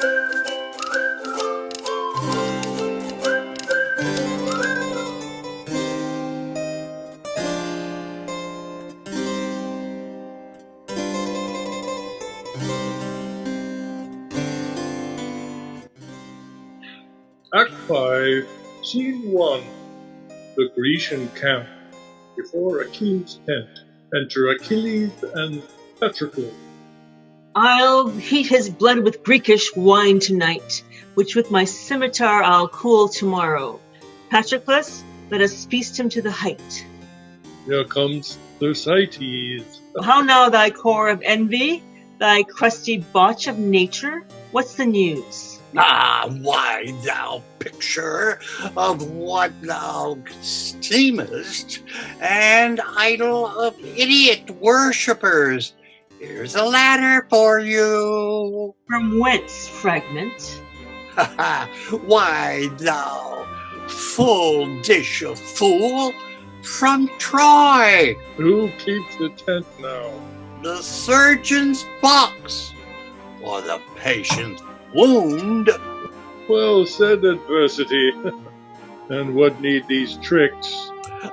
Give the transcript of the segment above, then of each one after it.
Act 5, Scene 1. The Grecian camp. Before Achilles' tent, enter Achilles and Patroclus. I'll heat his blood with Greekish wine tonight, which with my scimitar I'll cool tomorrow. Patroclus, let us feast him to the height. Here comes Thersites. How now, thy core of envy, thy crusty botch of nature? What's the news? Why, thou picture of what thou seemest, and idol of idiot worshippers. Here's a ladder for you. From whence, fragment? Why, thou full dish of fool, from Troy. Who keeps the tent now? The surgeon's box, or the patient's wound. Well said, adversity. And what need these tricks?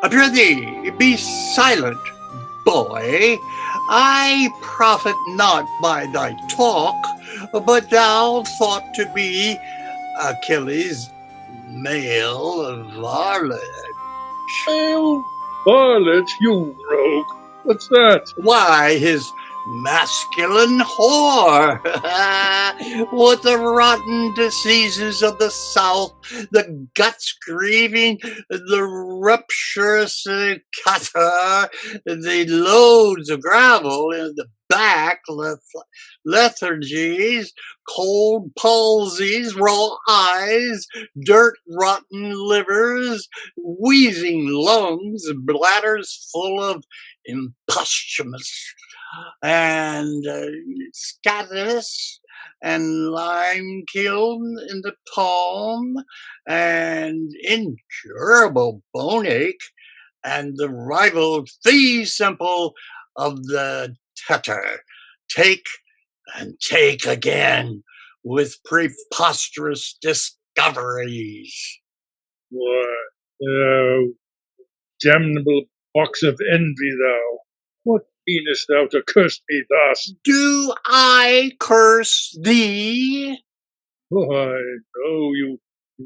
Prithee, be silent, boy. I profit not by thy talk, but thou thought to be Achilles' male varlet. Male varlet, you rogue. What's that? Why, his masculine whore. With the rotten diseases of the South, the guts grieving, the rupturous cutter, the loads of gravel in the back, lethargies, cold palsies, raw eyes, dirt-rotten livers, wheezing lungs, bladders full of imposthumus, and scatus, and lime kiln in the palm, and incurable bone ache, and the rival fee simple of the tetter. Take and take again with preposterous discoveries. What, damnable box of envy, thou! What meanest thou to curse me thus? Do I curse thee? Why, no, you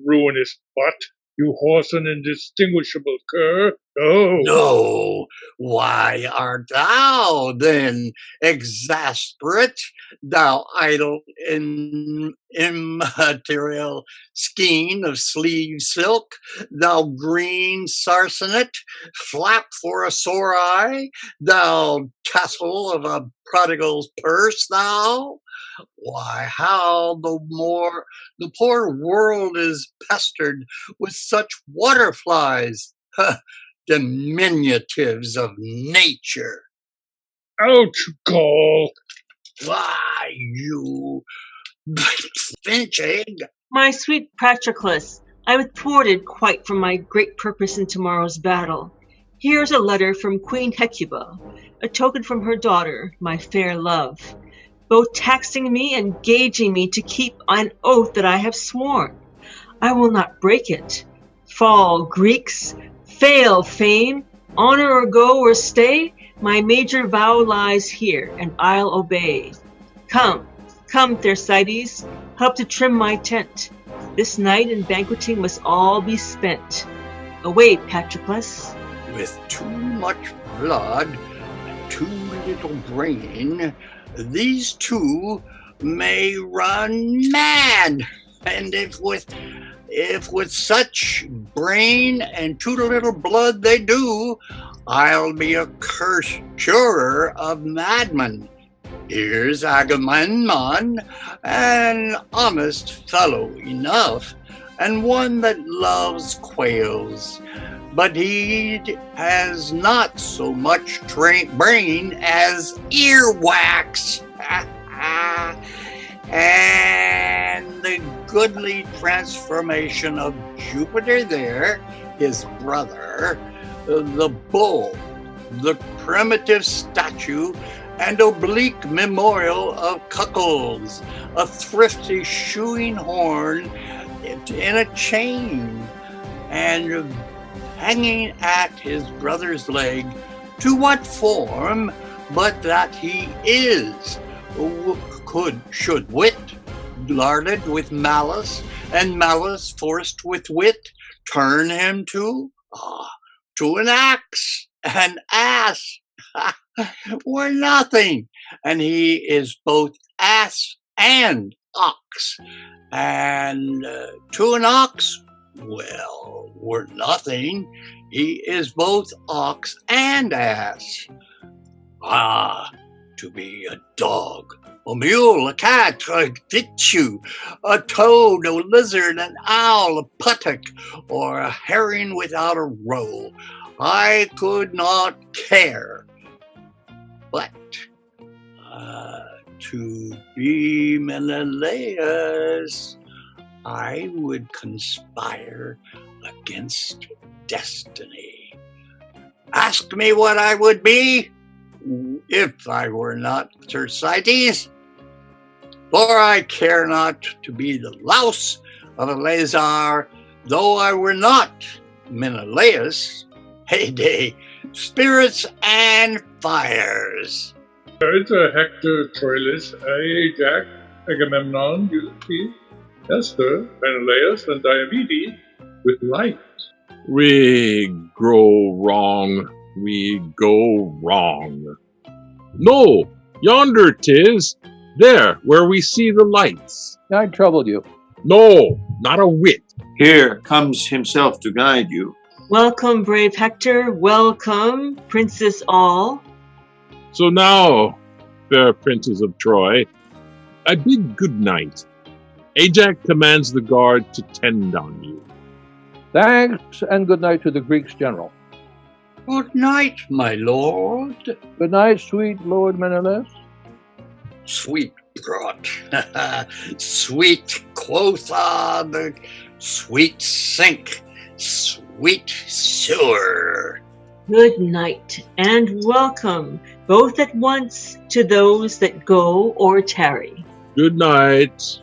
ruinous butt, you whoreson indistinguishable cur, no! No. Why art thou then exasperate, thou idle immaterial skein of sleeve silk, thou green sarcenet, flap for a sore eye, thou tassel of a prodigal's purse, thou? Why, how the poor world is pestered with such waterflies, diminutives of nature. Out, Gaul! Why, you finch egg! My sweet Patroclus, I am thwarted quite from my great purpose in tomorrow's battle. Here's a letter from Queen Hecuba, a token from her daughter, my fair love, both taxing me and gaging me to keep an oath that I have sworn. I will not break it. Fall, Greeks! Fail, fame! Honor or go or stay, my major vow lies here, and I'll obey. Come, come, Thersites, help to trim my tent. This night and banqueting must all be spent. Away, Patroclus. With too much blood and too little brain, these two may run mad. And if with such brain and too little blood they do, I'll be a curse curer of madmen. Here's Agamemnon, an honest fellow enough, and one that loves quails, but he has not so much brain as earwax. And the goodly transformation of Jupiter there, his brother, the bull, the primitive statue, and oblique memorial of cuckolds, a thrifty shoeing horn in a chain, and hanging at his brother's leg, to what form but that he is, should wit, larded with malice, and malice forced with wit, turn him to an ass, or nothing, and he is both ass and ox, and to an ox, well, were nothing, he is both ox and ass. To be a dog, a mule, a cat, a ditchu, a toad, a lizard, an owl, a puttock, or a herring without a roe, I could not care. But to be Menelaus, I would conspire against destiny. Ask me what I would be if I were not Thersites, for I care not to be the louse of Eleazar, though I were not Menelaus. Heyday, spirits and fires. It's a Hector, Troilus, Ajax, Agamemnon, Ulysses, Esther, Menelaus, and Diomedes with light. We grow wrong. We go wrong. No, yonder 'tis, there where we see the lights. I troubled you. No, not a whit. Here comes himself to guide you. Welcome, brave Hector. Welcome, princes all. So now, fair princes of Troy, I bid good night. Ajax commands the guard to tend on you. Thanks, and good night to the Greeks' general. Good night, my lord. Good night, sweet Lord Menelaus. Sweet brought, sweet quotha the sweet sink, sweet sewer. Good night, and welcome, both at once, to those that go or tarry. Good night.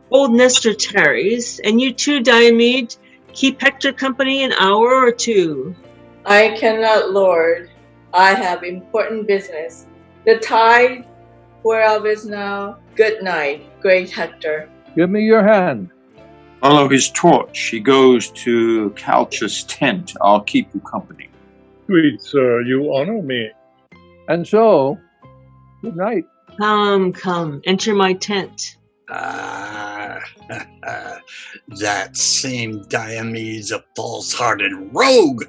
Old Nestor tarries, and you too, Diomed, keep Hector company an hour or two. I cannot, Lord. I have important business. The tide whereof is now. Good night, great Hector. Give me your hand. Follow his torch. He goes to Calchas' tent. I'll keep you company. Sweet sir, you honor me. And so, good night. Come, enter my tent. That same Diomedes, a false-hearted rogue,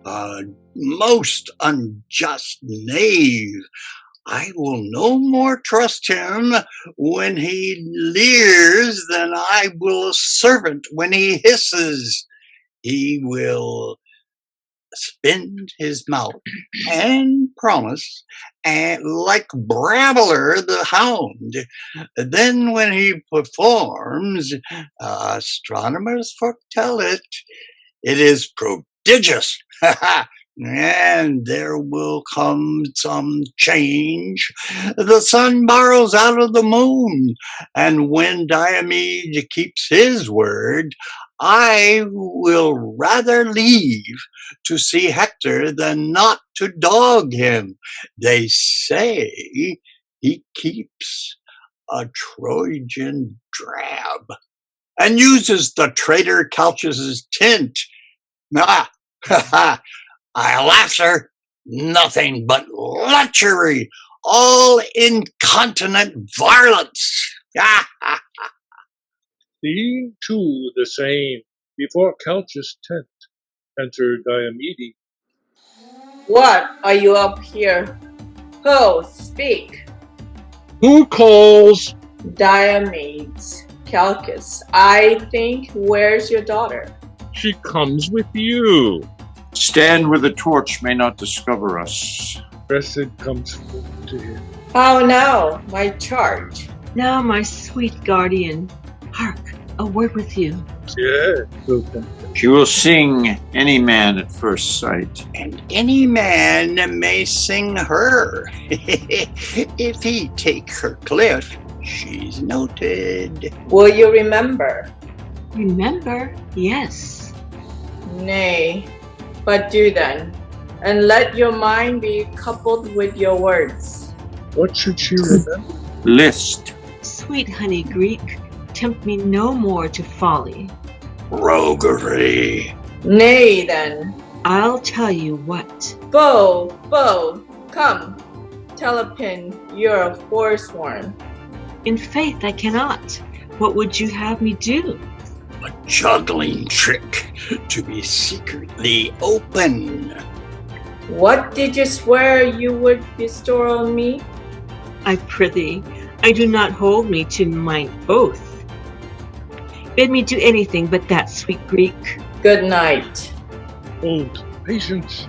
a most unjust knave. I will no more trust him when he leers than I will a servant when he hisses. He will spin his mouth and promise, and like Brabbler the hound. Then when he performs, astronomers foretell it. It is prodigious. And there will come some change. The sun borrows out of the moon, and when Diomed keeps his word, I will rather leave to see Hector than not to dog him. They say he keeps a Trojan drab and uses the traitor Calchas' tent. I laugh, sir. Nothing but lechery, all incontinent varlets. Seeing too the same, before Calchas' tent entered Diomedes. What are you up here? Ho, speak. Who calls? Diomedes, Calchas, I think, where's your daughter? She comes with you. Stand where the torch may not discover us. Blessed comes forth to him. How now, my charge? Now, my sweet guardian, hark, a word with you. Yeah, open. She will sing any man at first sight. And any man may sing her. If he take her cliff, she's noted. Will you remember? Remember? Yes. Nay, but do then, and let your mind be coupled with your words. What should she remember? List. Sweet honey Greek, tempt me no more to folly. Roguery. Nay then, I'll tell you what. foe, come, Telepin, you're forsworn. In faith I cannot. What would you have me do? A juggling trick to be secretly open. What did you swear you would bestow on me? I prithee, I do not hold me to mine oath. Bid me do anything but that, sweet Greek. Good night. Hold patience.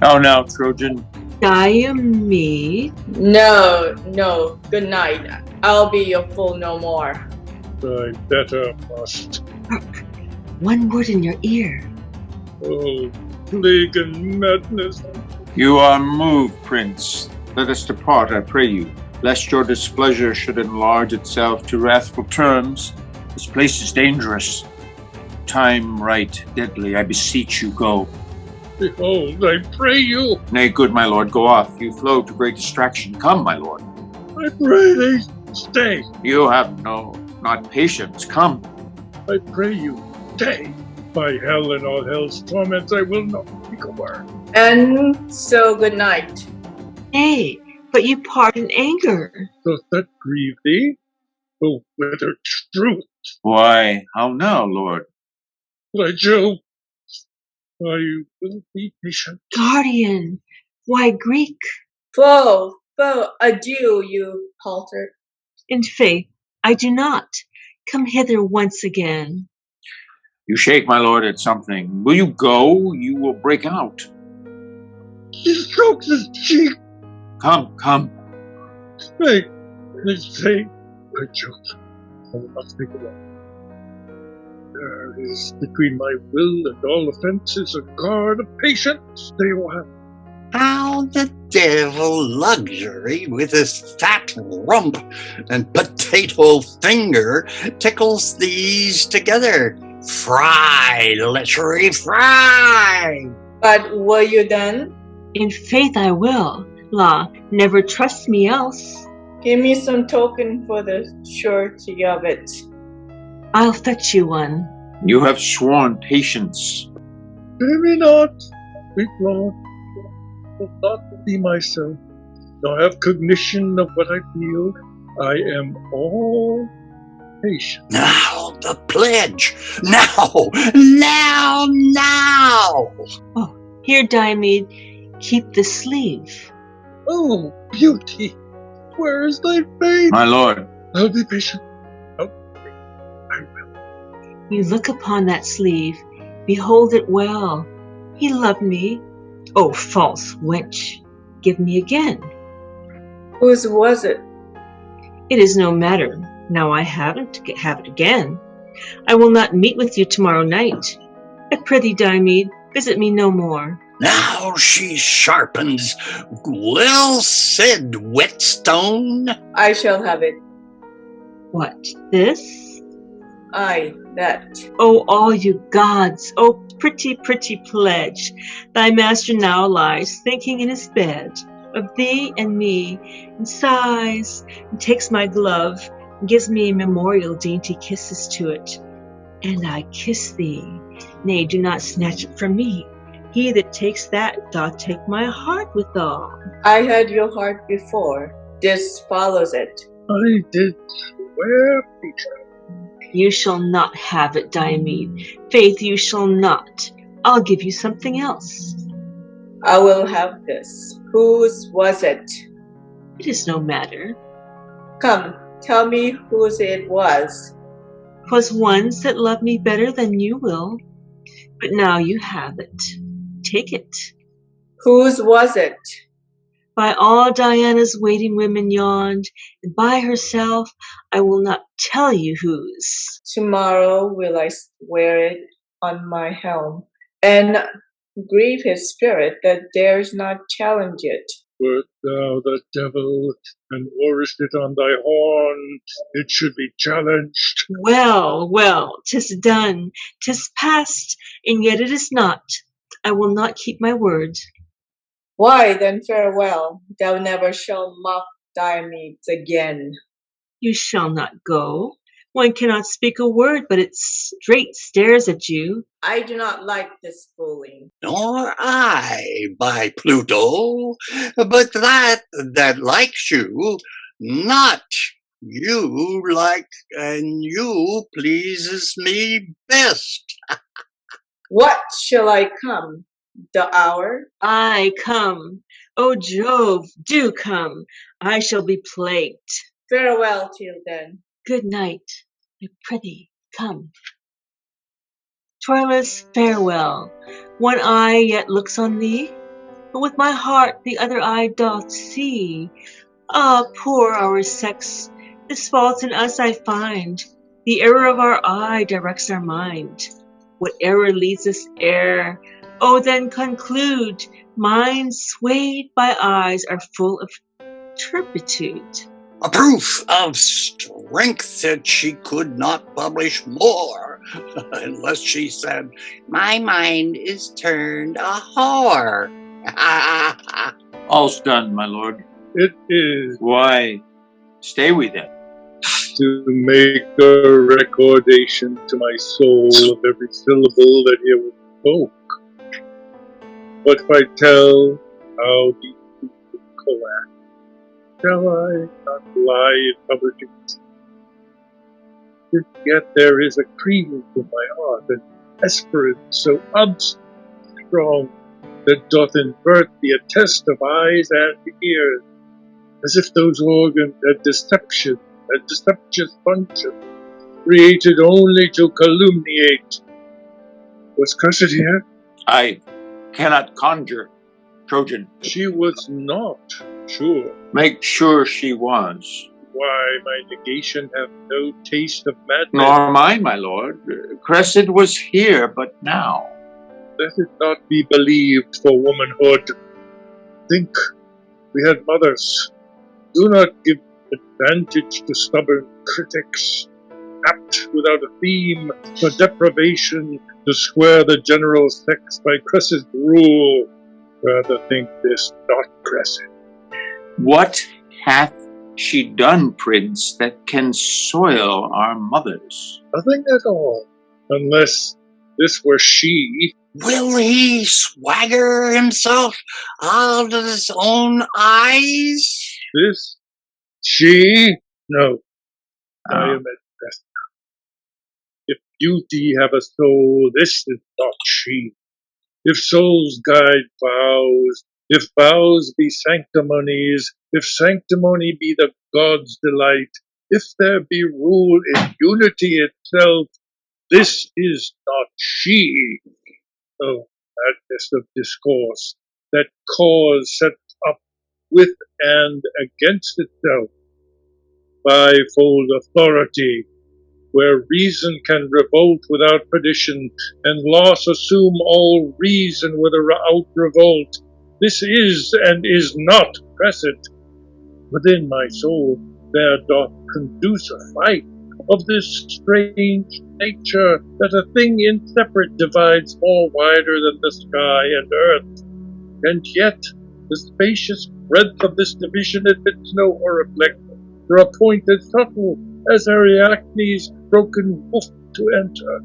How now, Trojan? Diomedes, No, good night. I'll be your fool no more. I better must. one word in your ear. Oh, plague and madness. You are moved, Prince. Let us depart, I pray you, lest your displeasure should enlarge itself to wrathful terms. This place is dangerous. Time right deadly. I beseech you, go. Behold, I pray you. Nay, good my lord, go off. You flow to great distraction. Come, my lord. I pray thee, stay. You have not patience. Come. I pray you, stay. By hell and all hell's torments, I will not speak a word. And so good night. Nay, but you part in anger. Doth that grieve thee? Oh, whether truth, Why, how now, lord? by Jove, I will be patient. Guardian, why Greek? Foe, adieu, you palter. In faith, I do not. Come hither once again. You shake, my lord, at something. Will you go? You will break out. He strokes his cheek. Come. Stay, stay. By Jove, I will not speak alone. There is between my will and all offences a guard of patience. Stay a while. How the devil luxury with his fat rump and potato finger tickles these together. Fry, lechery, fry! But will you then? In faith I will. La, never trust me else. Give me some token for the surety of it. I'll fetch you one. You have sworn patience. Fear me not, sweet Lord. I will not be myself, nor have cognition of what I feel. I am all patience. Now the pledge! Now! Oh, here, Diomedes, keep the sleeve. Oh, beauty! Where is thy faith? My lord. I'll be patient. I will. You look upon that sleeve, behold it well. He loved me. Oh, false wench, give me again. Whose was it? It is no matter. Now I have it again. I will not meet with you tomorrow night. I prithee, Diomedes, visit me no more. Now she sharpens. Well said, whetstone. I shall have it. What, this? Aye, that. Oh, all you gods! Oh, pretty, pretty pledge! Thy master now lies thinking in his bed of thee and me, and sighs, and takes my glove, and gives me memorial dainty kisses to it. And I kiss thee. Nay, do not snatch it from me. He that takes that doth take my heart withal. I had your heart before. This follows it. I did swear patience. You shall not have it, Diomedes. Faith, you shall not. I'll give you something else. I will have this. Whose was it? It is no matter. Come, tell me whose it was. 'Twas one's that loved me better than you will. But now you have it. Take it. Whose was it? By all Diana's waiting women yawned, and by herself I will not tell you whose. Tomorrow will I wear it on my helm, and grieve his spirit that dares not challenge it. Wert thou the devil, and worest it on thy horn, it should be challenged. Well, well, 'tis done, 'tis past, and yet it is not. I will not keep my word. Why then farewell, thou never shalt mock Diomedes again. You shall not go. One cannot speak a word, but it straight stares at you. I do not like this fooling. Nor I, by Pluto, but that likes you, not you like, and you pleases me best. What shall I come? The hour? I come. O Jove, do come. I shall be plagued. Farewell till then. Good night. I prithee, come. Troilus, farewell. One eye yet looks on thee, but with my heart the other eye doth see. Ah, poor our sex! This fault in us I find. The error of our eye directs our mind. What error leads us err? Oh, then conclude. Minds swayed by eyes are full of turpitude. A proof of strength that she could not publish more, unless she said, "My mind is turned a whore." All's done, my lord. It is Why, stay we then. to make a recordation to my soul of every syllable that here was spoke. But if I tell how these people collapse, shall I not lie in publishing? Yet there is a credence in my heart, an esperance so obstinate and strong, that doth invert the attest of eyes and ears, as if those organs had deception, had deceptious function, created only to calumniate. Was Cressida here? I cannot conjure, Trojan. She was not, sure. Make sure she was. Why, my negation hath no taste of madness. Nor mine, my lord. Cressida was here but now. Let it not be believed for womanhood. Think, we had mothers. Do not give advantage to stubborn critics, apt without a theme for deprivation to square the general sex by Cressida's rule. Rather think this not Cressida. What hath she done, prince, that can soil our mothers? Nothing at all, unless this were she. Will he swagger himself out of his own eyes? This? She? No. I am at best. If beauty have a soul, this is not she. If souls guide vows, if vows be sanctimonies, if sanctimony be the God's delight, if there be rule in unity itself, this is not she. Oh, madness of discourse, that cause set up with and against itself, fivefold authority, where reason can revolt without perdition, and loss assume all reason without revolt. This is and is not present. Within my soul there doth conduce a fight of this strange nature, that a thing inseparate divides more wider than the sky and earth. And yet the spacious breadth of this division admits no oriflex, for a point as subtle as Ariadne's broken woof to enter.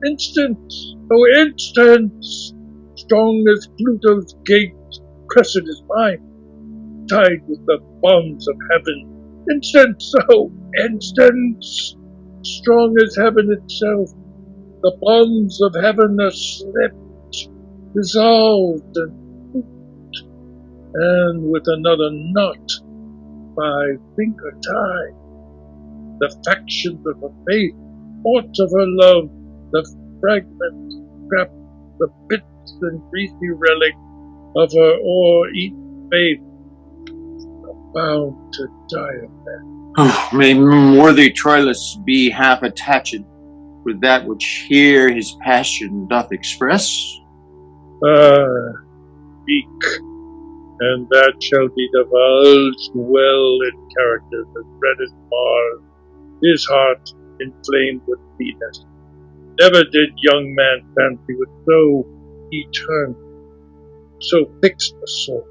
Instance, oh instance, strong as Pluto's gate, Cressida is mine, tied with the bonds of heaven. Instance, oh instance, strong as heaven itself, the bonds of heaven are slipped, dissolved, and with another knot, by finger tied. The factions of her faith, thoughts of her love, the fragments, scraps, the bits and greasy relics of her o'er-eaten faith, bound to Diomedes. May worthy Troilus be half attached with that which here his passion doth express. Speak, and that shall be divulged well in characters as red as Mars, his heart inflamed with Venus. Never did young man fancy with so eternal, so fixed a soul.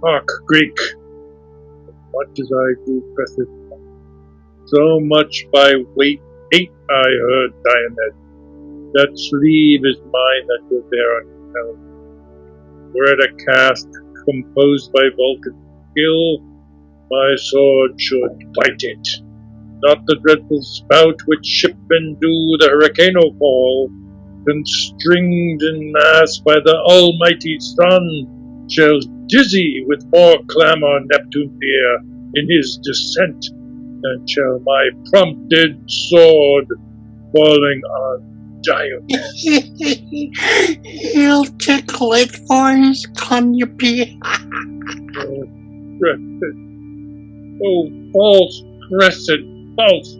Hark, Greek, as much as I do press it, so much by weight hate I heard Diomedes. That sleeve is mine that will bear on his helm. Were it a casque composed by Vulcan's skill, my sword should bite it. Not the dreadful spout which shipmen do the hurricano call, constringed in mass by the almighty sun, shall dizzy with more clamor Neptune's ear in his descent, than shall my prompted sword falling on Diomedes. He'll tickle it for his conupee. Oh, false crescent, false,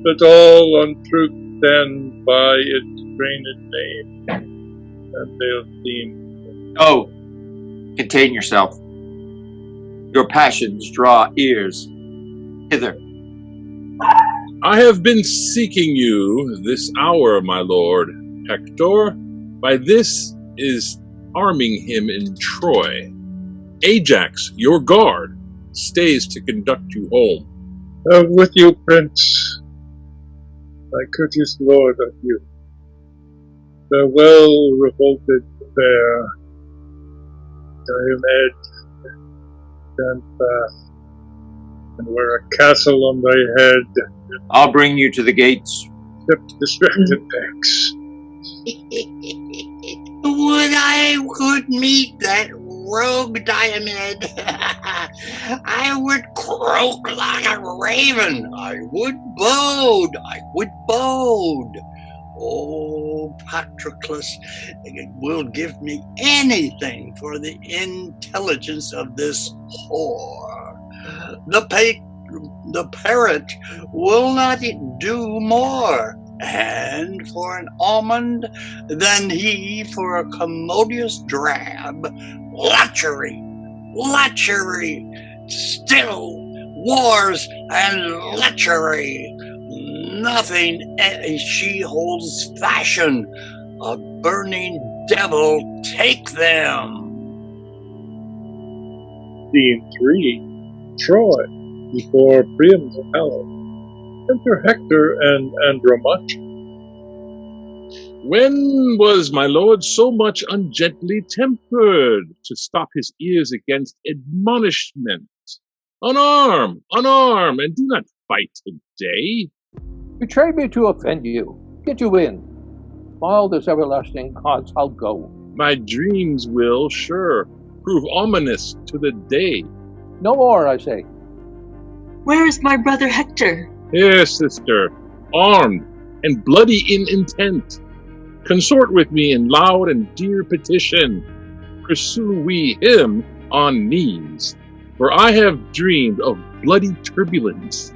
but all untruth stand by its strained name, and they'll seem. Oh, contain yourself. Your passions draw ears hither. I have been seeking you this hour, my lord. Hector, by this is arming him in Troy. Ajax, your guard, stays to conduct you home. With you, Prince, my courteous lord of you. Farewell, revolted fair. Diomedes, stand fast, and wear a castle on thy head. I'll bring you to the gates. Distracted thanks. Would I could meet that rogue Diomed. I would croak like a raven. I would bode. Oh, Patroclus will give me anything for the intelligence of this whore. The parrot will not do more, and for an almond than he for a commodious drab. Lechery, still wars and lechery. Nothing she holds fashion. A burning devil take them. Scene 3. Troy, before Priam's palace. Enter Hector and Andromache. When was my lord so much ungently tempered to stop his ears against admonishment? Unarm, and do not fight today. Betray me to offend you. Get you in. While this everlasting gods, I'll go. My dreams will, sure, prove ominous to the day. No more, I say. Where is my brother Hector? Here, sister, armed and bloody in intent. Consort with me in loud and dear petition. Pursue we him on knees. For I have dreamed of bloody turbulence,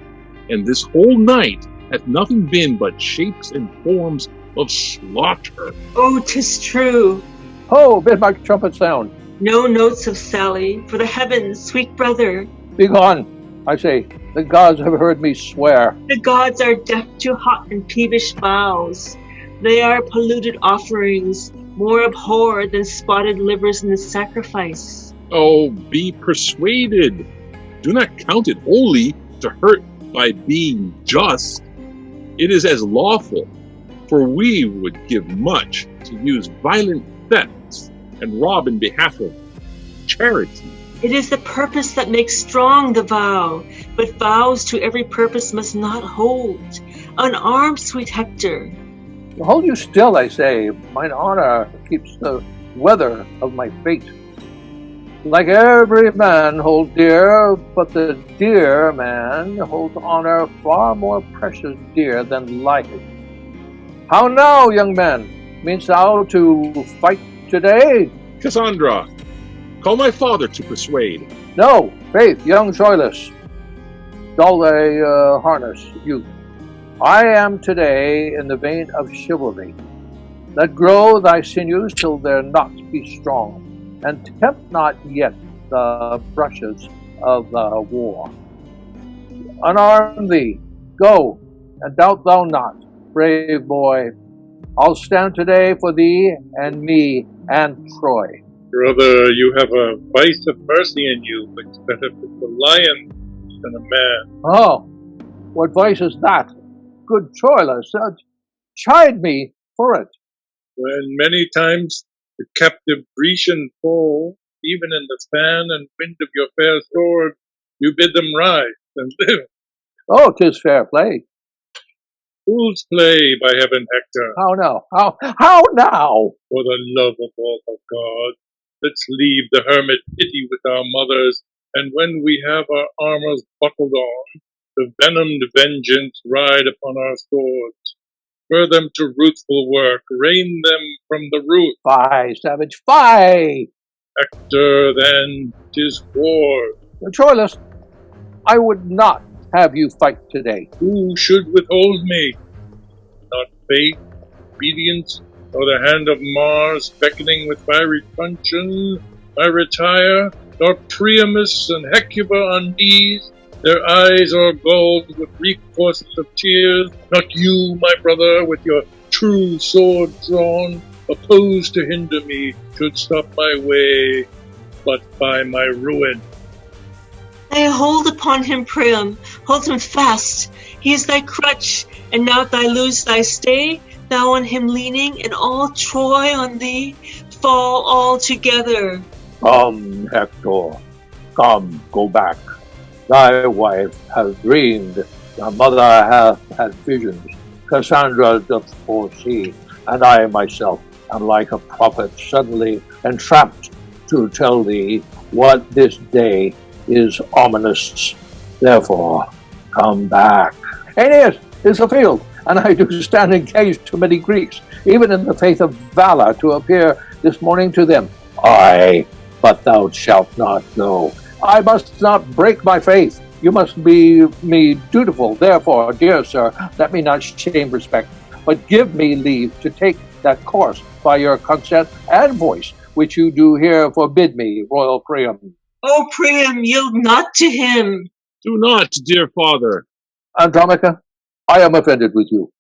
and this whole night hath nothing been but shapes and forms of slaughter. Oh, 'tis true. Ho, bid my trumpet sound. No notes of sally for the heavens, sweet brother. Begone, I say. The gods have heard me swear. The gods are deaf to hot and peevish vows. They are polluted offerings, more abhorred than spotted livers in the sacrifice. Oh, be persuaded. Do not count it holy to hurt by being just. It is as lawful, for we would give much to use violent thefts and rob in behalf of charity. It is the purpose that makes strong the vow, but vows to every purpose must not hold. Unarmed, sweet Hector. Hold you still, I say. Mine honor keeps the weather of my fate. Like every man holds dear, but the dear man holds honor far more precious dear than life. How now, young man? Meanst thou to fight today? Cassandra, Call my father to persuade. No, faith, young Troilus, dull thy harness, youth. I am today in the vein of chivalry. Let grow thy sinews till their knots be strong, and tempt not yet the brushes of the war. Unarm thee, go, and doubt thou not, brave boy. I'll stand today for thee and me and Troy. Brother, you have a vice of mercy in you, which benefits a lion than a man. Oh, what vice is that? Good Troilus, chide me for it. When many times the captive Grecian fall, even in the fan and wind of your fair sword, you bid them rise and live. Oh, 'tis fair play. Fool's play, by heaven, Hector. How now? How now? For the love of all the gods, let's leave the hermit pity with our mothers, and when we have our armors buckled on, the venomed vengeance ride upon our swords. Spur them to ruthful work, rein them from the root. Fie, savage, fie! Hector, then, 'tis war. Troilus, I would not have you fight today. Who should withhold me? Not faith, obedience, or the hand of Mars beckoning with fiery truncheon? I retire, nor Priamus and Hecuba on knees, their eyes o'er gold with recourse of tears. Not you, my brother, with your true sword drawn, opposed to hinder me, should stop my way, but by my ruin. Lay hold upon him, Priam, hold him fast. He is thy crutch, and now thou lose thy stay, thou on him leaning, and all Troy on thee fall all together. Come, Hector, come, go back. Thy wife has dreamed, thy mother hath had visions, Cassandra doth foresee, and I myself am like a prophet suddenly entrapped to tell thee what this day is ominous. Therefore, come back. Aeneas is afield, and I do stand engaged to many Greeks, even in the faith of valor, to appear this morning to them. Aye, but thou shalt not go. I must not break my faith. You must be me dutiful. Therefore, dear sir, let me not shame respect, but give me leave to take that course by your consent and voice, which you do here forbid me, royal Priam. O Priam, yield not to him. Do not, dear father. Andromache, I am offended with you.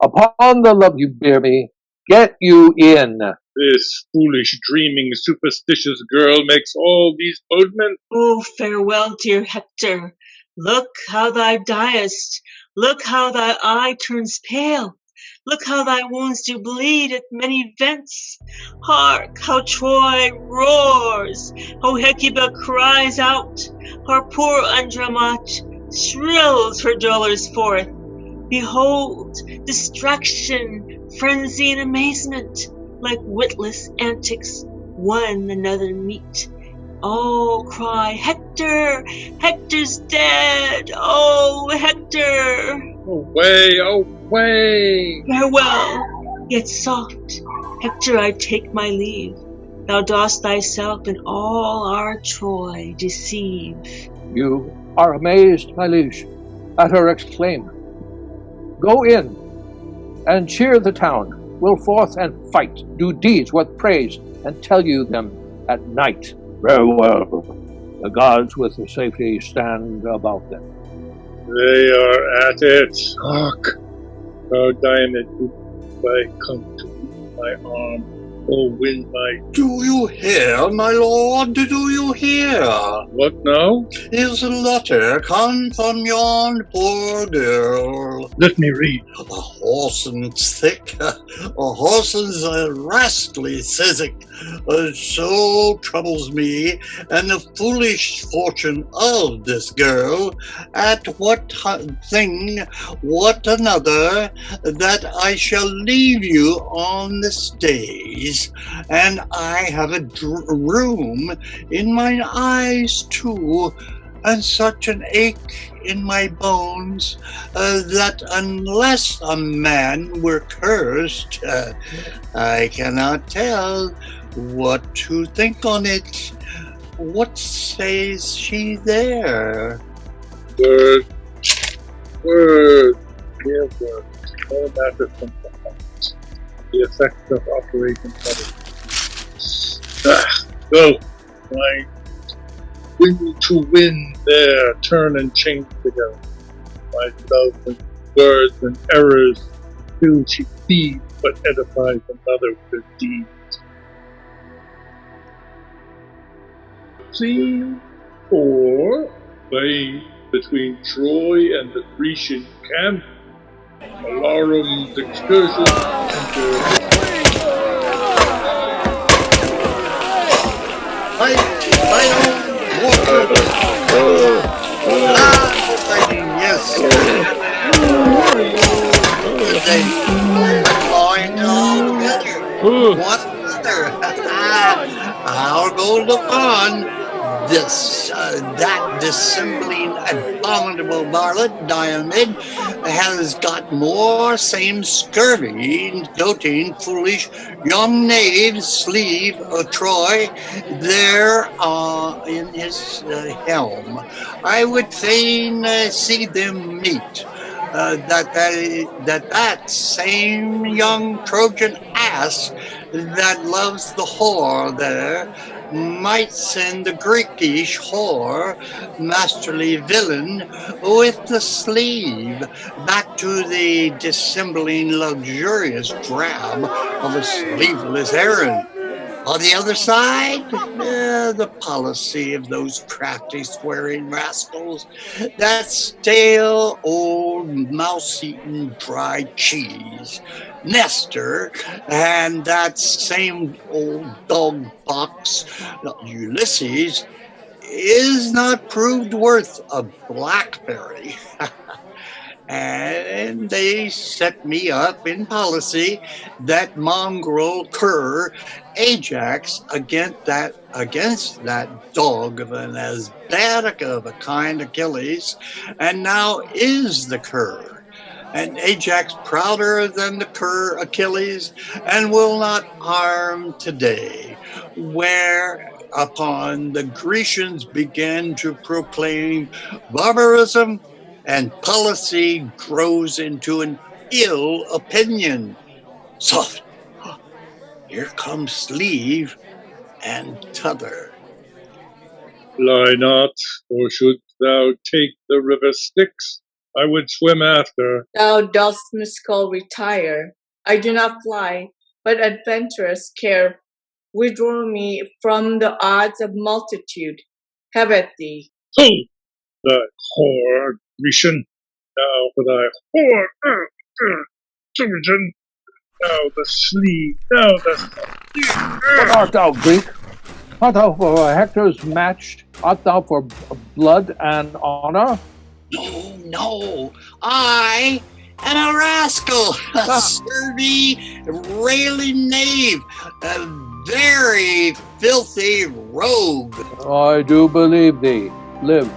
Upon the love you bear me, get you in. This foolish, dreaming, superstitious girl makes all these boatmen. Oh, farewell, dear Hector. Look how thou diest. Look how thy eye turns pale. Look how thy wounds do bleed at many vents. Hark, how Troy roars, how Hecuba cries out, how poor Andromache shrills her dolours forth. Behold, distraction, frenzy, and amazement, like witless antics, one another meet. All cry, Hector! Hector's dead! Oh, Hector! Away, away! Farewell, yet soft, Hector, I take my leave. Thou dost thyself and all our Troy deceive. You are amazed, my liege, at her exclaim. Go in, and cheer the town. We'll forth and fight, do deeds worth praise, and tell you them at night. Very well. The gods with safety stand about them. They are at it. Hark! How Diomedes, I come to my arm. Oh, wind my... Do you hear, my lord? Do you hear? What now? His letter come from yon poor girl. Let me read. A whoreson's thick, a whoreson's rascally physic, so troubles me, and the foolish fortune of this girl, at what thing, what another, that I shall leave you on this days, and I have a room in mine eyes too, and such an ache in my bones that unless a man were cursed, I cannot tell what to think on it. What says she there? Word. Word. Mere word. No matter from the heart. The effect of operating body. Go. My will to win there turn and change together. My love and words and errors till she feeds but edifies another with her deeds. Scene 4, playing between Troy and the Grecian camp. Alarum's excursion into Yes. They joined all together. One another. I'll go look on. That dissembling, abominable varlet, Diomed, has got more same scurvy, doting, foolish, young knave, sleeve of Troy, there in his helm. I would fain see them meet. That same young Trojan ass that loves the whore there might send the Greekish whore, masterly villain, with the sleeve back to the dissembling, luxurious drab of a sleeveless Aaron. On the other side, the policy of those crafty, swearing rascals, that stale, old, mouse-eaten, dry cheese, Nestor, and that same old dog fox, Ulysses, is not proved worth a blackberry. And they set me up in policy, that mongrel cur Ajax, against that dog of an asthmatic of a kind Achilles, and now is the cur. And Ajax prouder than the cur Achilles, and will not harm today, whereupon the Grecians began to proclaim barbarism, and policy grows into an ill opinion. Soft! Here comes Sleeve and t'other. Fly not, or shouldst thou take the river Styx, I would swim after. Thou dost miscall retire. I do not fly, but adventurous care withdraw me from the odds of multitude. Have at thee. So, thy whore, Grecian, now for thy whore, Trojan, now the sleeve, now the What art thou, Greek? Art thou for Hector's match? Art thou for blood and honor? No, I am a rascal, a scurvy, railing knave, a very filthy rogue. I do believe thee. Live.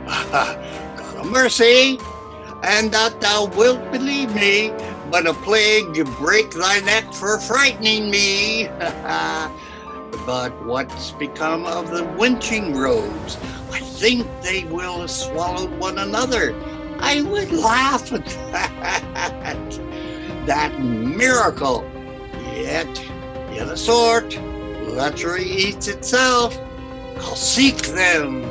God of mercy, and that thou wilt believe me, but a plague break thy neck for frightening me. But what's become of the wenching rogues? I think they will have swallowed one another. I would laugh at that miracle. Yet a sort, lechery eats itself. I'll seek them.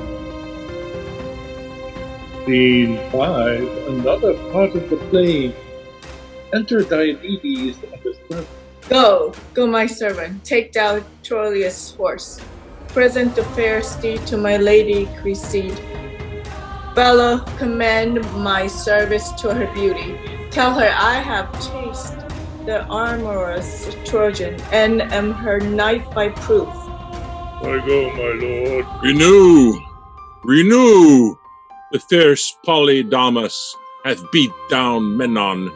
Scene 5, another part of the plain. Enter Diomedes and his servant. Go, my servant, take thou Troilus' horse. Present the fair steed to my lady Cressida. Fellow, commend my service to her beauty. Tell her I have chased the amorous Trojan, and am her knight by proof. I go, my lord. Renew! The fierce Polydamas hath beat down Menon,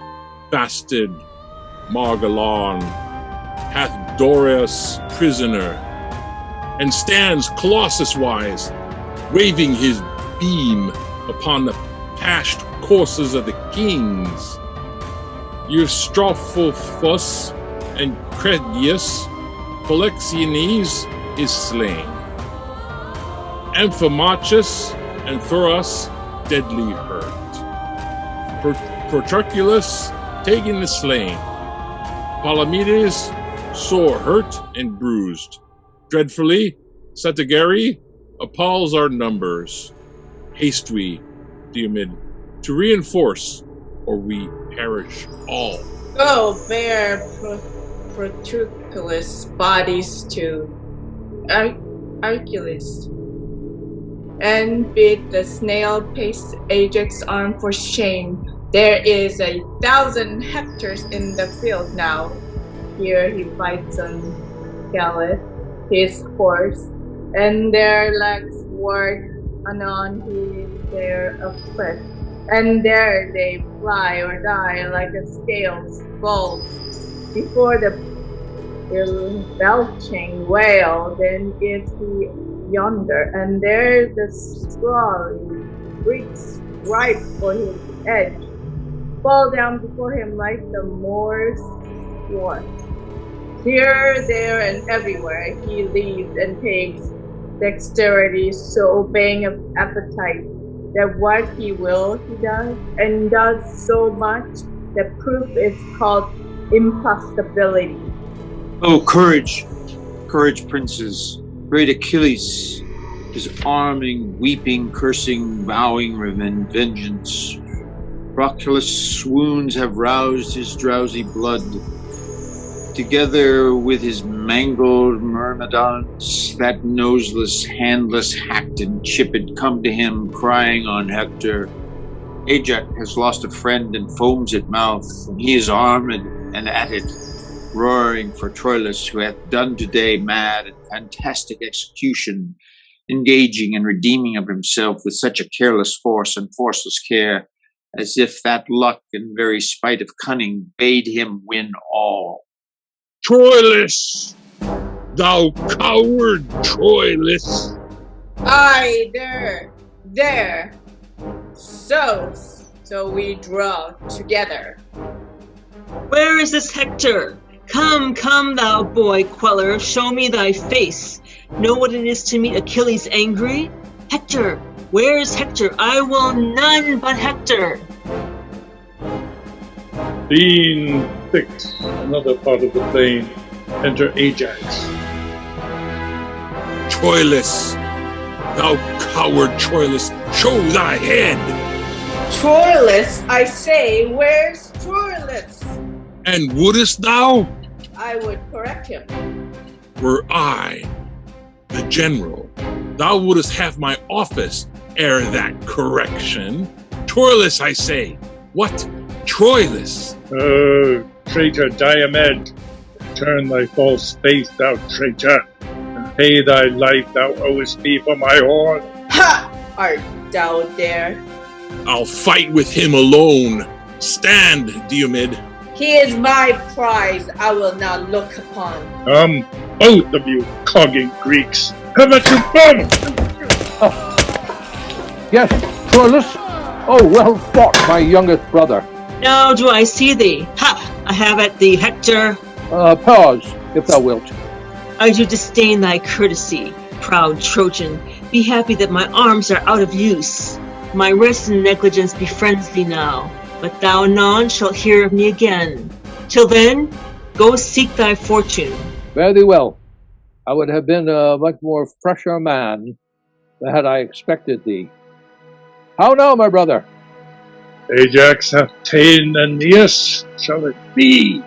fasted Margalon, hath Dorius prisoner, and stands Colossus-wise, waving his beam upon the past courses of the kings. Eustrophus and Credius, Polixenes is slain. Amphimachus and Thoros deadly hurt. Patroclus taken the slain. Palamedes sore hurt and bruised. Dreadfully, Satigeri appalls our numbers. Haste we, Diomed, to reinforce, or we perish all. Go bear Patroclus' bodies to Achilles, and bid the snail-paced Ajax arm for shame. There is 1,000 Hectors in the field now. Here he fights on Gallus, his horse, and their legs ward. Anon he is there oppressed, and there they fly or die like a scales falls before the belching whale. Then is he yonder, and there the scrawly Greeks ripe for his edge fall down before him like the Moor's sword. Here, there, and everywhere he leads and takes dexterity, so obeying of appetite, that what he will he does, and does so much that proof is called impossibility. Oh, courage, courage, princes! Great Achilles is arming, weeping, cursing, vowing vengeance. Proclus' wounds have roused his drowsy blood. Together with his mangled myrmidons, that noseless, handless, hacked and chipped come to him, crying on Hector. Ajax has lost a friend and foams at mouth, and he is armed and at it, roaring for Troilus, who hath done today mad and fantastic execution, engaging and redeeming of himself with such a careless force and forceless care, as if that luck and very spite of cunning bade him win all. Troilus! Thou coward Troilus! Aye, there. So we draw together. Where is this Hector? Come, thou boy queller, show me thy face. Know what it is to meet Achilles angry? Hector, where is Hector? I will none but Hector. Being fixed, another part of the plain, enter Ajax. Troilus! Thou coward Troilus, show thy head! Troilus, I say, where's Troilus? And wouldest thou? I would correct him. Were I the general, thou wouldest have my office ere that correction. Troilus, I say. What? Troilus? Oh, traitor Diomed, turn thy false face, thou traitor, and pay thy life thou owest me for my horn. Ha! Art thou there? I'll fight with him alone. Stand, Diomed. He is my prize, I will not look upon. Both of you clogging Greeks, have at your fun! Yes, Troilus? Oh, well fought, my youngest brother. Now do I see thee. Ha! I have at thee, Hector. Pause, if thou wilt. I do disdain thy courtesy, proud Trojan. Be happy that my arms are out of use. My rest and negligence befriends thee now, but thou anon shalt hear of me again. Till then, go seek thy fortune. Fare thee well. I would have been a much more fresher man had I expected thee. How now, my brother? Ajax hath ta'en Aeneas, shall it be?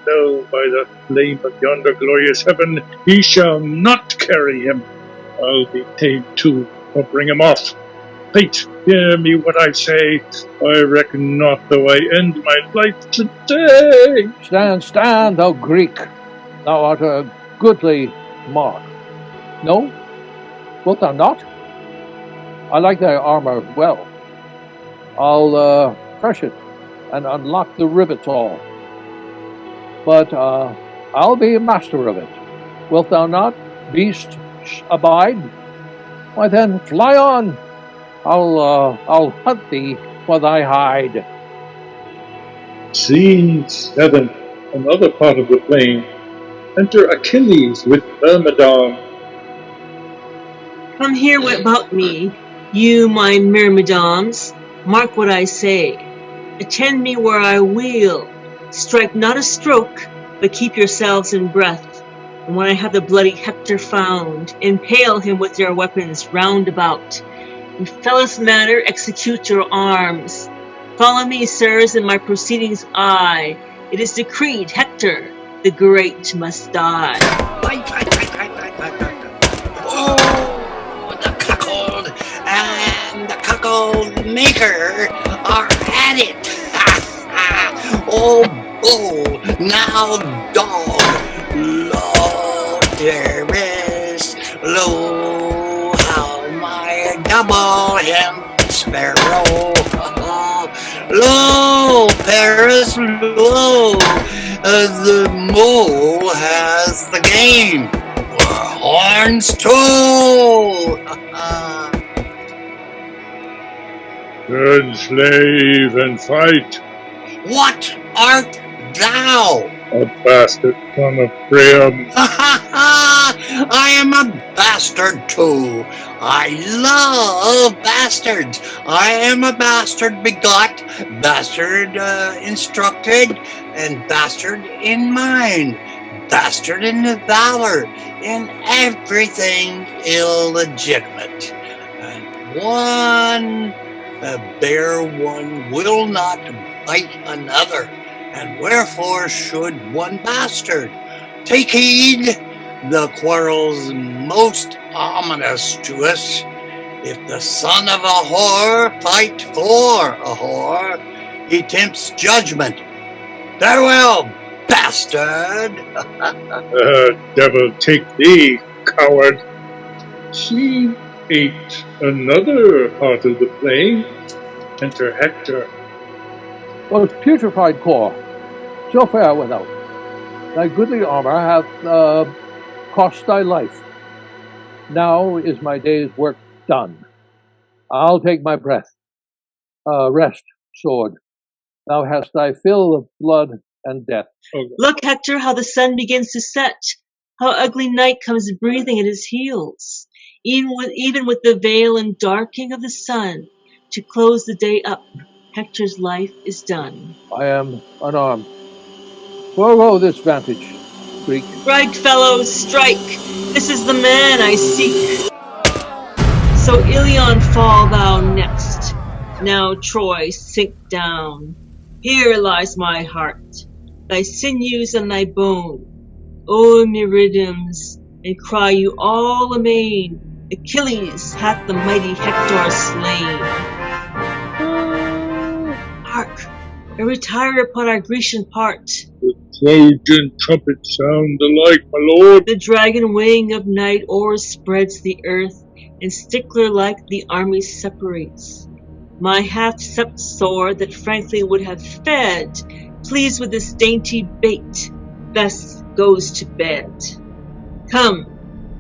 No, by the flame of yonder glorious heaven, he shall not carry him. I'll be ta'en too, or bring him off. Fate, hear me what I say. I reckon not though I end my life today. Stand, thou Greek. Thou art a goodly mark. No? Wilt thou not? I like thy armor well. I'll crush it and unlock the rivets all. But I'll be master of it. Wilt thou not, beast, abide? Why then, fly on, I'll hunt thee for thy hide. Scene 7, another part of the plain. Enter Achilles with Myrmidon. Come hear about me, you my myrmidons. Mark what I say. Attend me where I wheel. Strike not a stroke, but keep yourselves in breath. And when I have the bloody Hector found, impale him with your weapons round about. In fellest manner execute your arms. Follow me, sirs, in my proceedings I. It is decreed, Hector, the great must die. Oh, the cuckold and the cuckold maker are at it. Oh, bull, now dog, lo, dearest, lo, how my double him sparrow, lo, Paris, lo, the mole has the game. Horns too! Turn slave and fight. What art thou? A bastard son of Priam. I am a bastard too. I love bastards. I am a bastard begot, bastard instructed, and bastard in mind, bastard in the valor, in everything illegitimate. And one, a bare one, will not bite another. And wherefore should one bastard? Take heed, the quarrel's most ominous to us. If the son of a whore fight for a whore, he tempts judgment. Farewell, bastard! Devil take thee, coward. Scene 8, another part of the plain. Enter Hector. Those putrefied core, so fair without, thy goodly armor hath cost thy life. Now is my day's work done. I'll take my breath. Rest, sword. Thou hast thy fill of blood and death. Look, Hector, how the sun begins to set. How ugly night comes breathing at his heels. Even with the veil and darkening of the sun, to close the day up, Hector's life is done. I am unarmed. Forego this vantage, Greek. Right, fellows, strike! This is the man I seek. So Ilion fall thou next. Now Troy sink down. Here lies my heart, thy sinews and thy bone. O myrmidons, and cry you all amain, Achilles hath the mighty Hector slain. Hark! And retire upon our Grecian part. The Trojan trumpet sound alike, my lord. The dragon wing of night o'erspreads the earth, and stickler like the army separates. My half-sept sword that frankly would have fed, pleased with this dainty bait, thus goes to bed. Come,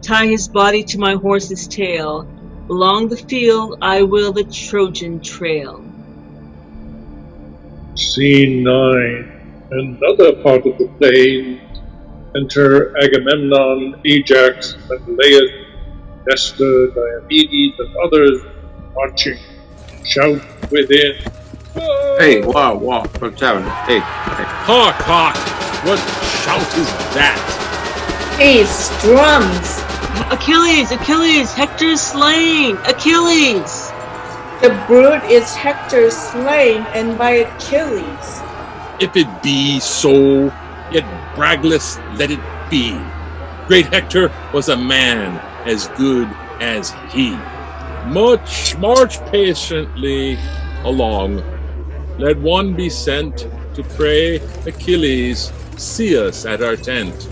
tie his body to my horse's tail. Along the field I will the Trojan trail. Scene 9, another part of the plain. Enter Agamemnon, Ajax, Menelaus, Nestor, Diomedes, and others marching. Shout within. Hey, wow, what's happening? Hey. Hark, hark! What shout is that? It's drums. Achilles, Achilles, Hector's slain! Achilles! The brute is Hector slain, and by Achilles. If it be so, yet bragless let it be. Great Hector was a man as good as he. March patiently along. Let one be sent to pray Achilles see us at our tent.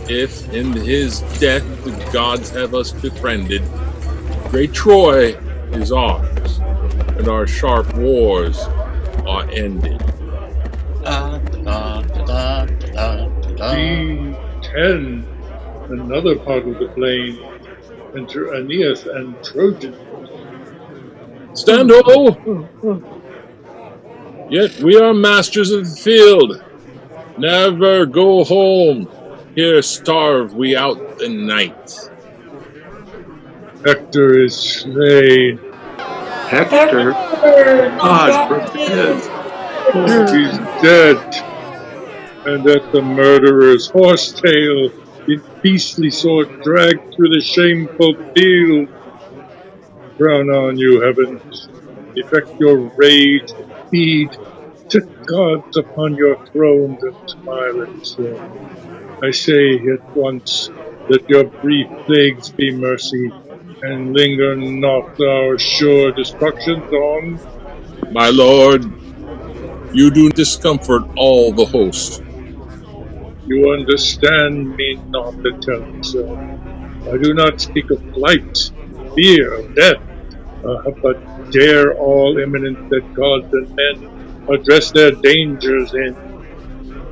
If in his death the gods have us befriended, great Troy is ours, and our sharp wars are ended. Scene 10, another part of the plain. Enter Aeneas and Trojans. Stand ho! Yet we are masters of the field. Never go home. Here starve we out the night. Hector is slain. Hector? God forbid. Oh, He's dead. And at the murderer's horsetail, in beastly sort dragged through the shameful field. Frown on you, heavens. Effect your rage and feed to gods upon your thrones and smile and say. I say at once, let your brief plagues be mercy, and linger not our sure destructions on. My lord, you do discomfort all the host. You understand me not that tell me so. I do not speak of flight, fear, of death, but dare all imminent that gods and men address their dangers in.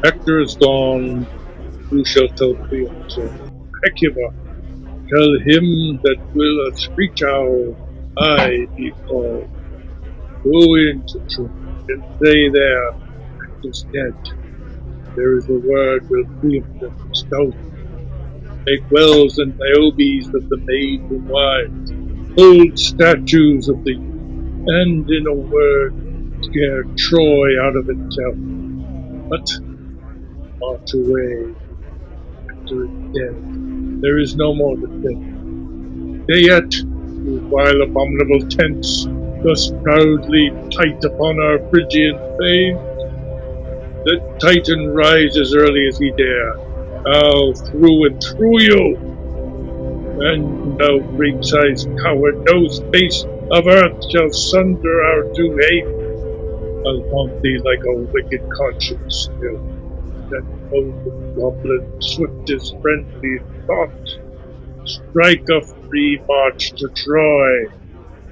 Hector is gone, who shall tell Priam so? Hecuba, tell him that will a screech owl I be called. Go into Troy, and say there, Hector's dead. There is a word will Priam them stout. Make wells and niobes of the maids and wives, old statues of the youth, and in a word, scare Troy out of itself. But march away, Hector is dead. There is no more to think. Stay yet, you vile abominable tents, thus proudly tight upon our Phrygian fame. Let Titan rise as early as he dare. I'll through and through you. And thou great-sized coward, no space of earth shall sunder our two hate. I'll haunt thee like a wicked conscience still, that oath of goblin swift as friendly thought. Strike a free march to Troy.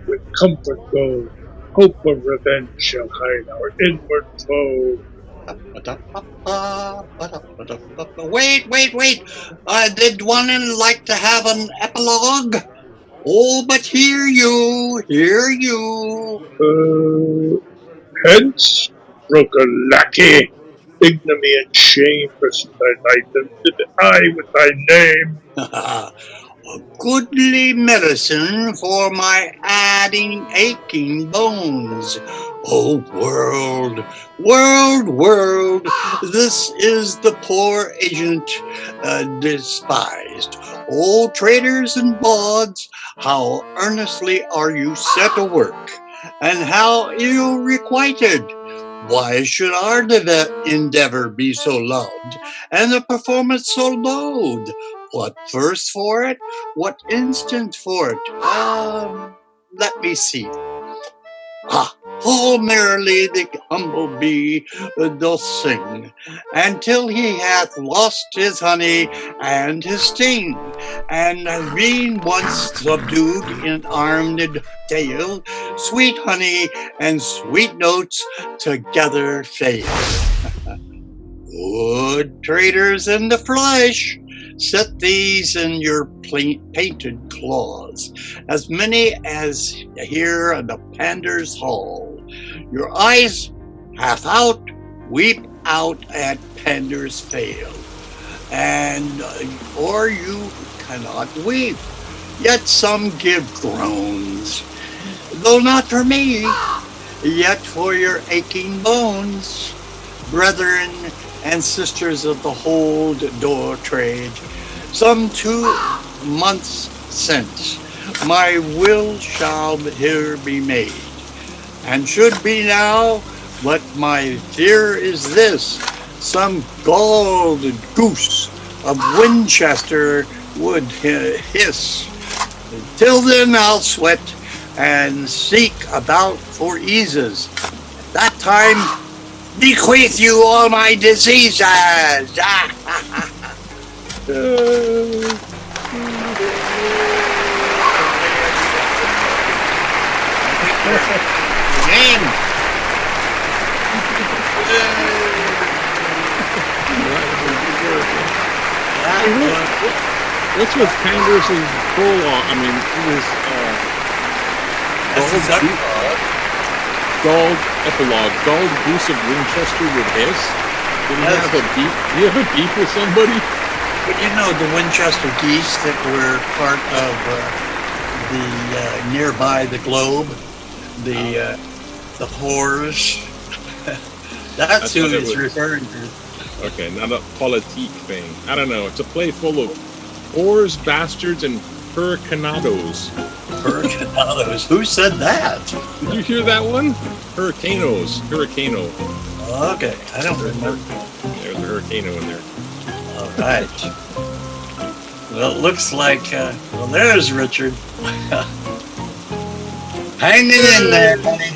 With comfort go, hope of revenge shall hide our inward foe. Wait. Did one like to have an epilogue? Oh, but hear you. Hence, broken lackey, ignominy and shame pursue thy life, and live I with thy name. A goodly medicine for my aching bones. Oh, world, this is the poor agent despised. Oh, traitors and bawds, how earnestly are you set to work, and how ill requited. Why should our endeavor be so loud, and the performance so loud? What first for it? What instant for it? Let me see. Full merrily the humble bee doth sing, until he hath lost his honey and his sting, and being once subdued in armed tale, sweet honey and sweet notes together fail. Good traitors in the flesh, set these in your painted claws, as many as here in the Pandar's hall. Your eyes half out, weep out at Pandar's fail, and or you cannot weep, yet some give groans, though not for me, yet for your aching bones. Brethren and sisters of the hold door trade, some 2 months since, my will shall here be made, and should be now, but my fear is this, some galled goose of Winchester would hiss. Till then I'll sweat and seek about for eases. At that time, bequeath you all my diseases. Name. What's with Pandar's prologue? I mean, it was Galled epilogue. Galled goose of Winchester with hiss. Did he have a beef? Do you have a beef with somebody? But you know the Winchester geese that were part of the nearby the globe, the whores. That's who he's referring to. Okay, not a politique thing. I don't know. It's a play full of whores, bastards, and hurricaneados. Hurricaneados. Who said that? Did you hear that one? Hurricanos. Hurricano. Okay, I don't remember. There's a hurricano in there. All right. Well, it looks like, well, there's Richard. Hanging in there, buddy.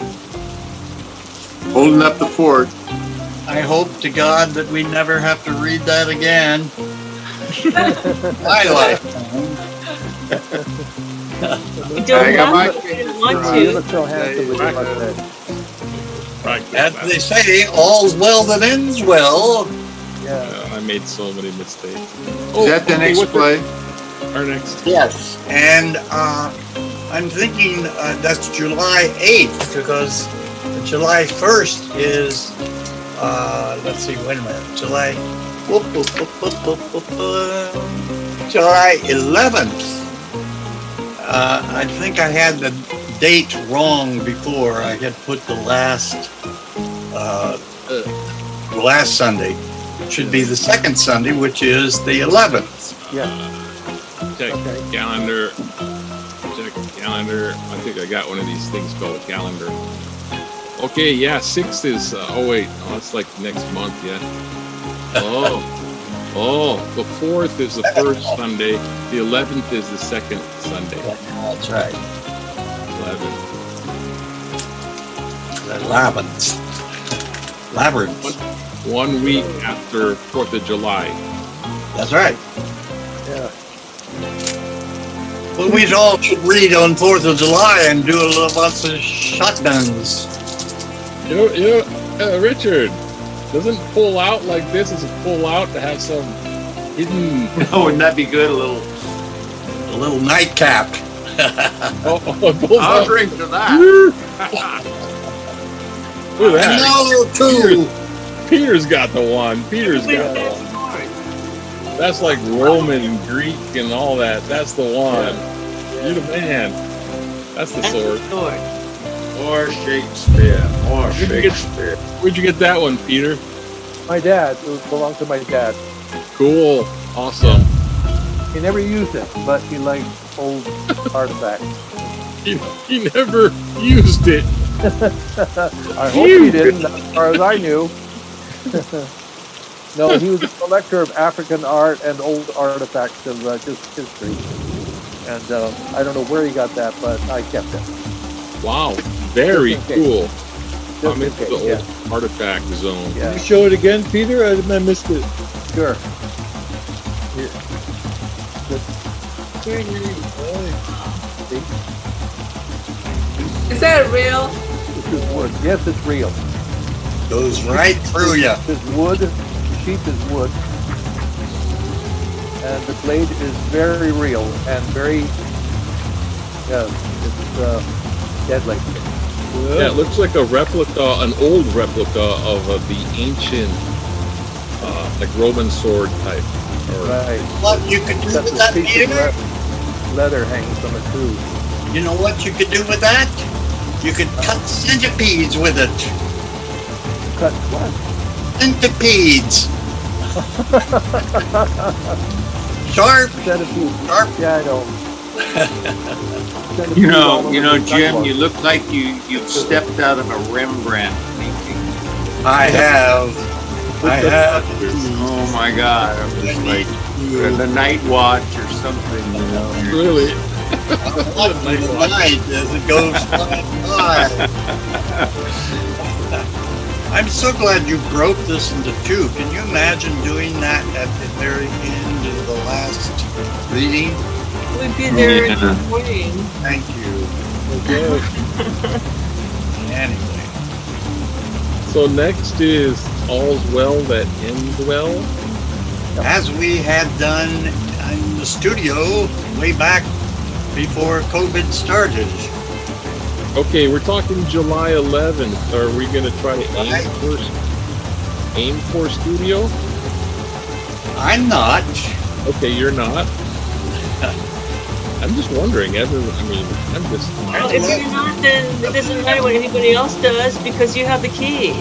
Holding up the fort. I hope to God that we never have to read that again. My lifetime. You don't I didn't want You to. look so handsome with your mustache. Right. As they say, all's well that ends well. Yeah. I made so many mistakes. Is that the next what's play? Our next. Yes. And I'm thinking that's July 8th because July 1st is, let's see, wait a minute. July 11th. I think I had the date wrong before. I had put the last Sunday. It should be the second Sunday, which is the 11th. Yeah. Check calendar. Check calendar. I think I got one of these things called a calendar. Okay, yeah, 6th is, it's like next month, yeah. The 4th is the first Sunday. The 11th is the second Sunday. That's right. 11th. The Labyrinth. 1 week after 4th of July. That's right. Yeah. Well, we all should read on 4th of July and do a little bunch of shotguns. Richard, doesn't pull out like this is a pull out to have some hidden. Oh, wouldn't that be good? A little nightcap. I'll drink to that. Look at that. No, Peter's got the one. Peter's got the one. That's like Roman and Greek and all that. That's the one. You're the man. That's the sword. Or Shakespeare. Or Shakespeare. Where'd you get that one, Peter? My dad. It belonged to my dad. Cool. Awesome. He never used it, but he liked old artifacts. He never used it. I hope he didn't, as far as I knew. No, he was a collector of African art and old artifacts of just history. And I don't know where he got that, but I kept it. Wow. Very cool. Just I'm in into case, the yeah. old artifact zone. Yeah. Can you show it again, Peter? I missed it. Sure. Very nice. Is that real? This is wood. Yes, it's real. goes right through you. This wood, the sheath is wood. And the blade is very real and very, it's deadly. Yeah, it looks like a replica, an old replica of the ancient, like Roman sword type. Or, Right. What you could do Except with the that, piece of Peter? leather hangs from it too. You know what you could do with that? You could cut centipedes with it. Cut what? Centipedes. Sharp. Centipede. Sharp. Yeah, I know. You know, Jim, you look like you've stepped out of a Rembrandt painting. I have. Oh my God! It was like the Night Watch or something, you know. really? What the night as it goes by. I'm so glad you broke this into two. Can you imagine doing that at the very end of the last reading? We'd be there in Yeah. the morning. Thank you. Anyway, So next is All's Well That Ends Well. as we had done in the studio way back before COVID started. Okay, we're talking July 11th. Are we going to try to aim for studio? I'm not. Okay, you're not. I'm just wondering. I'm just. Well, if you're not, then it doesn't matter what anybody else does because you have the key.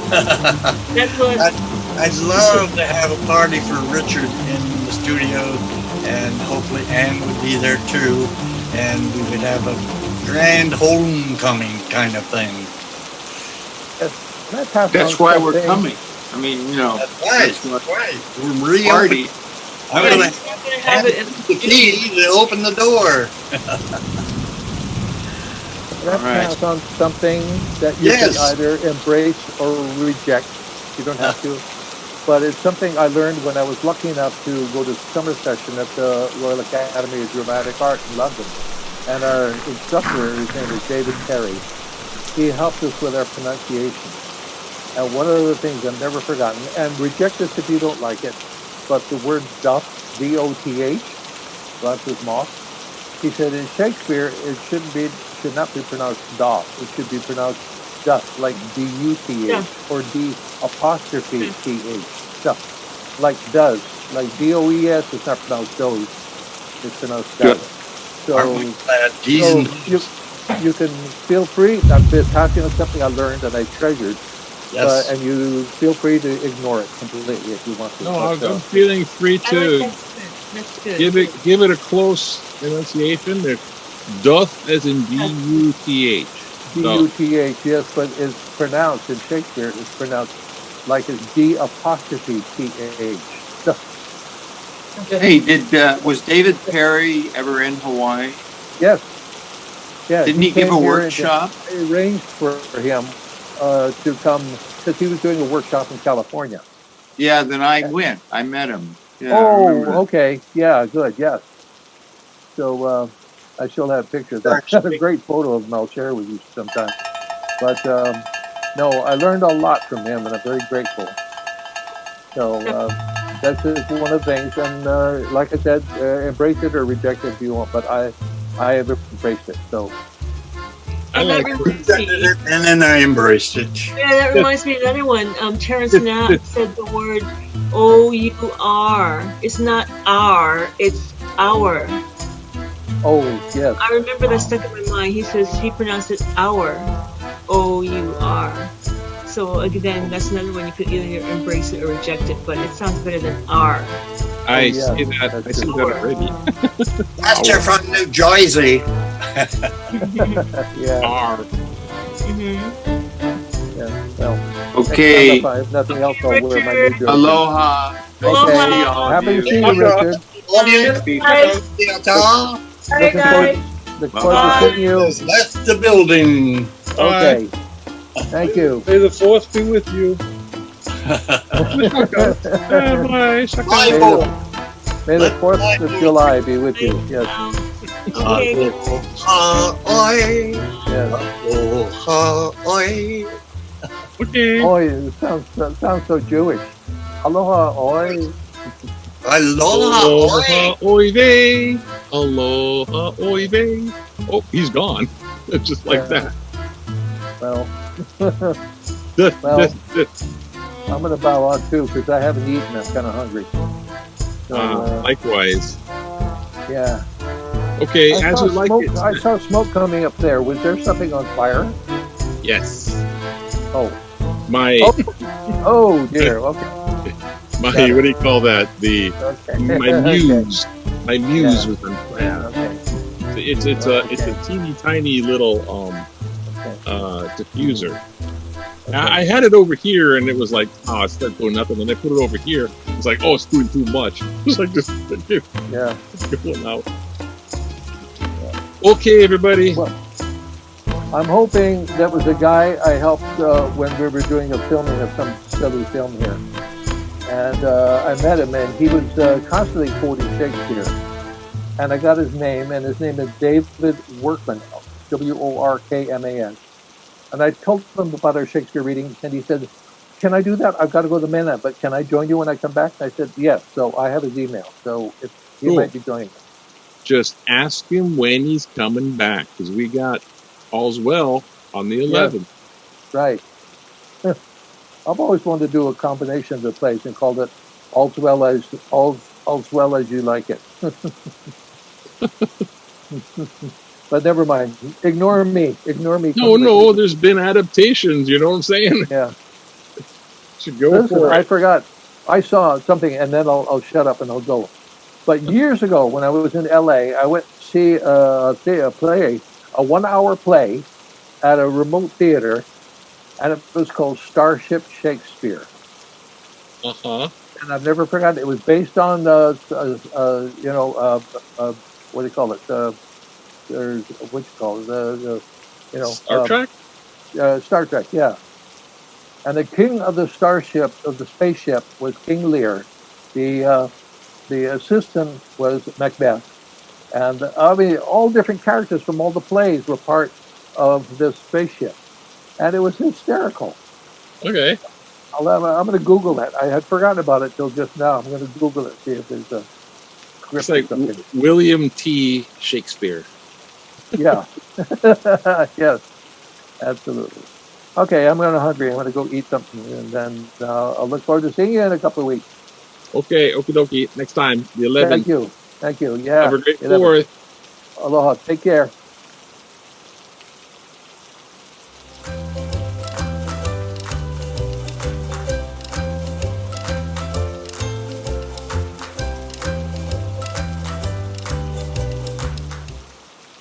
That's what. I'd love to have a party for Richard in the studio, and hopefully Anne would be there too, and we would have a grand homecoming kind of thing. That's why we're coming. I mean, you know. That's right. We're party. I'm going to have the key to open the door. That sounds on something that you can either embrace or reject. You don't have to. But it's something I learned when I was lucky enough to go to summer session at the Royal Academy of Dramatic Art in London. And our instructor, his name is David Perry, he helped us with our pronunciation. And one of the things I've never forgotten, and reject this if you don't like it, but the word doth, D-O-T-H, Francis Moss, he said in Shakespeare it should not be pronounced doth. It should be pronounced doth, like D-U-T-H or D-apostrophe-T-H. Doth, like does, like D-O-E-S. It's not pronounced does. It's pronounced does. So you can feel free. This is something I learned and I treasured. Yes. And you feel free to ignore it completely if you want to. No, I'm feeling free to That's good. give it a close pronunciation. There's doth as in D-U-T-H. D-U-T-H, yes, but it's pronounced in Shakespeare. It's pronounced like it's D-apostrophe-T-H. Hey, was David Perry ever in Hawaii? Yes. Yeah. Didn't he give a workshop? I arranged for him to come because he was doing a workshop in California. Yeah, then I went. I met him. Yeah, okay. Yeah, good. Yes. So I still have pictures. I have a great photo of him. I'll share with you sometime. But no, I learned a lot from him, and I'm very grateful. So that's just one of the things. And like I said, embrace it or reject it if you want. But I have embraced it. So. And then I embraced it. Yeah, that reminds me of another one. Terrence Knapp said the word O-U-R. It's not R, it's our. Oh, yes. I remember that stuck in my mind. He says he pronounced it our. O-U-R. So again, that's another one you could either embrace it or reject it, but it sounds better than R. I see that already. That's from New Jersey. Yeah. R. Yeah. Well. Okay. If I have nothing else, I'll wear my New Jersey. Aloha. Okay. Happy to see you, Richard. Look forward to seeing you. Left the building. Okay. Thank you. May the fourth be with you. May the 4th of July be with you. Yes. Okay. Oi, it sounds so Jewish. Aloha, oi. Aloha, oy vey. Aloha, oy vey. Oh, he's gone. Just like that. Well, Well, I'm going to bow out too because I haven't eaten. I'm kind of hungry. So, likewise. Yeah. Okay, as you like it. I saw smoke coming up there. Was there something on fire? Yes. Oh. Oh dear. Okay. What do you call that? My muse. My muse was on fire. Okay. It's a teeny tiny little diffuser. Okay. I had it over here, and it was like, it's not doing nothing. And I put it over here. It's like, it's doing too much. It's like just going out. Okay, everybody. Well, I'm hoping that was a guy I helped when we were doing a filming of some silly film here, and I met him, and he was constantly quoting Shakespeare, and I got his name, and his name is David Workman, W-O-R-K-M-A-N. And I told him about our Shakespeare reading, and he said, "Can I do that? I've got to go to the mainland, but can I join you when I come back?" And I said, "Yes." So I have his email, so he might be joining us. Just ask him when he's coming back, because we got all's well on the 11th. Right. I've always wanted to do a combination of the plays and called it All's Well as You Like It. But never mind. Ignore me. No, there's been adaptations, you know what I'm saying? Yeah. Should go Listen, for it. I forgot. I saw something, and then I'll shut up and I'll go. But years ago, when I was in LA, I went to see a play, a 1-hour play at a remote theater, and it was called Starship Shakespeare. Uh-huh. And I've never forgotten. It was based on, what do you call it? Star Trek? Star Trek, yeah. And the king of the spaceship, was King Lear. The assistant was Macbeth. And I mean, all different characters from all the plays were part of this spaceship. And it was hysterical. Okay. I'm going to Google that. I had forgotten about it till just now. I'm going to Google it, see if there's a It's like William T. Shakespeare. Yeah. Yes, absolutely. Okay, I'm hungry. I'm going to go eat something, and then I'll look forward to seeing you in a couple of weeks. Okay, okie dokie. Next time, the 11th. Thank you. Yeah. Have a great 11th. 4th. Aloha. Take care.